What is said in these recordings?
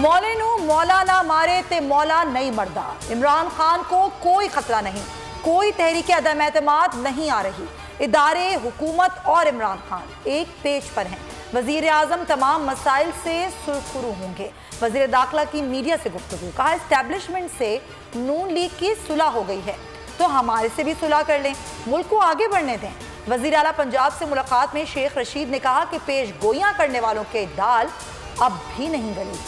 मौले नू मौला ना मारे ते मौला नहीं मरदा। इमरान खान को कोई खतरा नहीं, कोई तहरीक अदम एतमाद नहीं आ रही। इदारे, हुकूमत और इमरान खान एक पेज पर हैं। वजीर आजम तमाम मसाइल से सुरखरू होंगे। वजीर दाखिला की मीडिया से गुफ्तगू, कहा इस्टेब्लिशमेंट से नून लीग की सुलह हो गई है तो हमारे से भी सुलह कर लें, मुल्क को आगे बढ़ने दें। वजीर आला पंजाब से मुलाकात में शेख रशीद ने कहा कि पेश गोइयां करने वालों के दाल अब भी नहीं गली।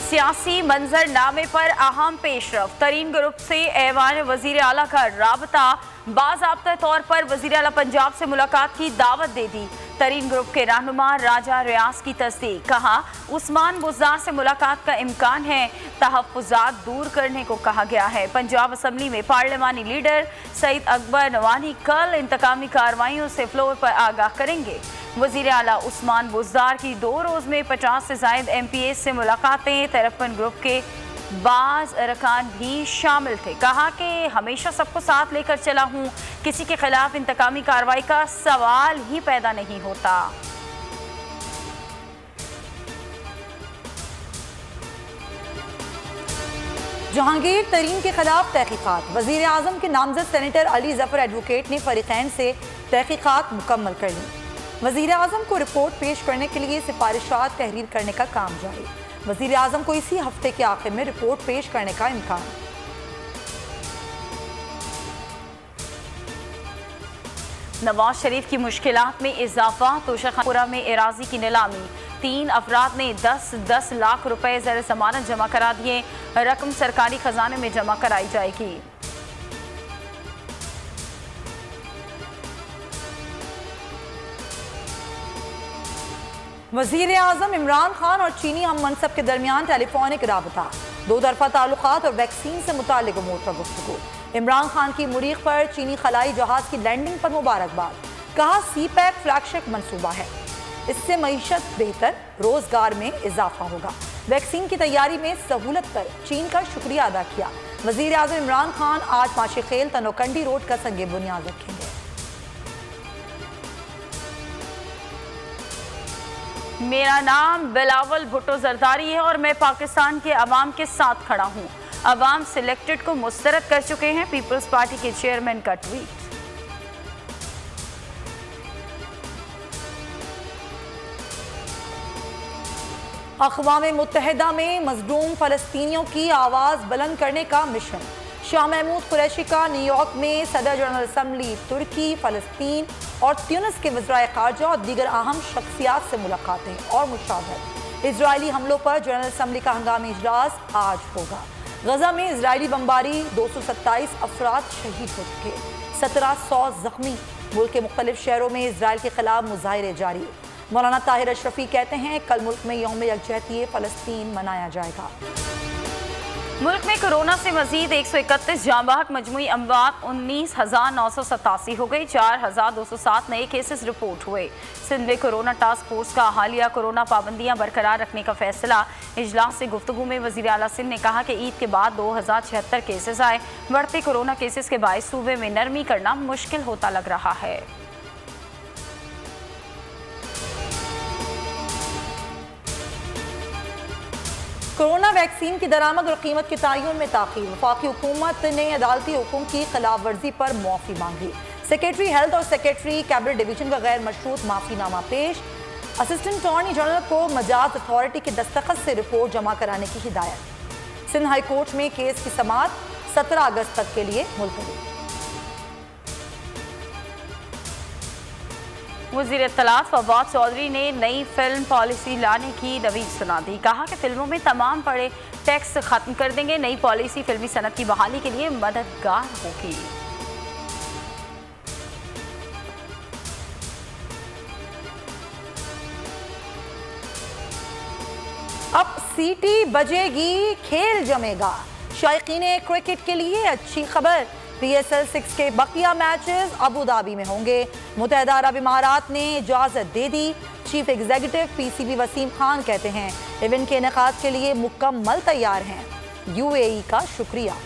सियासी मंजरनामे पर अहम पेशरफ। तरीन ग्रुप से ऐवान वजीर आला का राबता, बाज़ाब्ता तौर पर वजीर आला पंजाब से मुलाकात की दावत दे दी। तरीन ग्रुप के रहनुमा राजा रियाज की तस्दीक, कहा उस्मान बुज़दार से मुलाकात का इम्कान है, तहफ़्फ़ुज़ात दूर करने को कहा गया है। पंजाब असम्बली में पार्लिमानी लीडर सईद अकबर नवानी कल इंतकामी कार्रवाइयों से फ्लोर पर आगाह करेंगे। वज़ीर आला उस्मान बुज़दार की 2 रोज़ में 50 से ज़ायद MPs से मुलाकातें। तरफ़न ग्रुप के बाज़ अरकान भी शामिल थे। कहा कि हमेशा सबको साथ लेकर चला हूँ, किसी के खिलाफ इंतकामी कार्रवाई का सवाल ही पैदा नहीं होता। जहांगीर तरीन के खिलाफ तहकीकात। वजीर आजम के नामजद सेनेटर अली जफर एडवोकेट ने फरीकैन से तहकीकात मुकम्मल कर ली। वजीर आजम को रिपोर्ट पेश करने के लिए सिफारिशात तहरीर करने का काम जारी। वजीर आजम को इसी हफ्ते के आखिर में रिपोर्ट पेश करने का इम्कान। नवाज शरीफ की मुश्किलात में इजाफा। तोशाखापुरा में एराजी की नीलामी। 3 अफराद ने 10-10 लाख रुपए ज़र जमानत जमा करा दिए। रकम सरकारी खजाने में जमा कराई जाएगी। वजीर आजम इमरान खान और चीनी हम मनसब के दरमियान टेलीफोनिक राबता। 2 तरफा ताल्लुकात और वैक्सीन से मुताल्लिक उमूर पर गुफ्तगू। इमरान खान की मुरीख पर चीनी खलाई जहाज की लैंडिंग पर मुबारकबाद। कहा CPEC फ्लैगशिप मनसूबा है, इससे मईशत बेहतर, रोजगार में इजाफा होगा। वैक्सीन की तैयारी में सहूलत पर चीन का शुक्रिया अदा किया। वजीर आजम इमरान खान आज माशीखेल तनोकंडी रोड का संगे बुनियाद रखेंगे। मेरा नाम बिलावल भुट्टो जरदारी है और मैं पाकिस्तान के अवाम के साथ खड़ा हूँ। अवाम सिलेक्टेड को मुस्तरद कर चुके हैं, पीपल्स पार्टी के चेयरमैन का ट्वीट। अक़वाम मुत्तहिदा में मज़लूम फ़लस्तीनियों की आवाज़ बुलंद करने का मिशन। शाह महमूद कुरैशी का न्यूयॉर्क में सदर जनरल असम्बली, तुर्की, फ़लस्तीन और ट्यूनिस के वज़राए ख़ारजा और दीगर अहम शख्सियात से मुलाकातें और मुशावरत। इजरायली हमलों पर जनरल असम्बली का हंगामी इजलास आज होगा। गजा में इजरायली बमबारी, 227 अफराद शहीद हो चुके, 1700 जख्मी। मुल्क के मुख्तलिफ शहरों में इजराइल के खिलाफ मुजाहिरे जारी। मौलाना ताहिर अशरफी कहते हैं कल मुल्क में यौम यकजहती फ़लस्तीन मनाया जाएगा। मुल्क में कोरोना से मजीद 131 जांबाहक, मजमूई अमवात 19,987 हो गई। 4,207 नए केसेस रिपोर्ट हुए। सिंध में कोरोना टास्क फोर्स का हालिया कोरोना पाबंदियां बरकरार रखने का फैसला। इजलास से गुफ्तगू में वज़ीर आला सिंध ने कहा कि ईद के बाद 2076 केसेस आए। बढ़ते कोरोना केसेस के बायस सूबे में नरमी करना मुश्किल होता लग रहा है। कोरोना वैक्सीन की दरामद और कीमत के तयन में ताख़ीर। वफाकी हुकूमत ने अदालती हुक्म की खिलाफ वर्जी पर मुआफ़ी मांगी। सेक्रेटरी हेल्थ और सेक्रेटरी कैबिनेट डिवीजन का गैर मशरूत माफ़ीनामा पेश। असिस्टेंट अटॉर्नी जनरल को मजाज अथॉरिटी के दस्तखत से रिपोर्ट जमा कराने की हिदायत। सिंध हाई कोर्ट में केस की समाअत 17 अगस्त तक के लिए मुलतवी। वज़ीर इत्तलात फवाद चौधरी ने नई फिल्म पॉलिसी लाने की नवीद सुना दी। कहा कि फिल्मों में तमाम बड़े टैक्स खत्म कर देंगे। नई पॉलिसी फिल्मी सनत की बहाली के लिए मददगार होगी। अब सीटी बजेगी, खेल जमेगा। शायकीन क्रिकेट के लिए अच्छी खबर। PSL 6 के बकिया मैचेस अबू धाबी में होंगे। मुत्तहिदा अरब इमारात ने इजाज़त दे दी। Chief executive PCB Wasim Khan कहते हैं इवेंट के इनेकाद के लिए मुकम्मल तैयार हैं। UAE का शुक्रिया।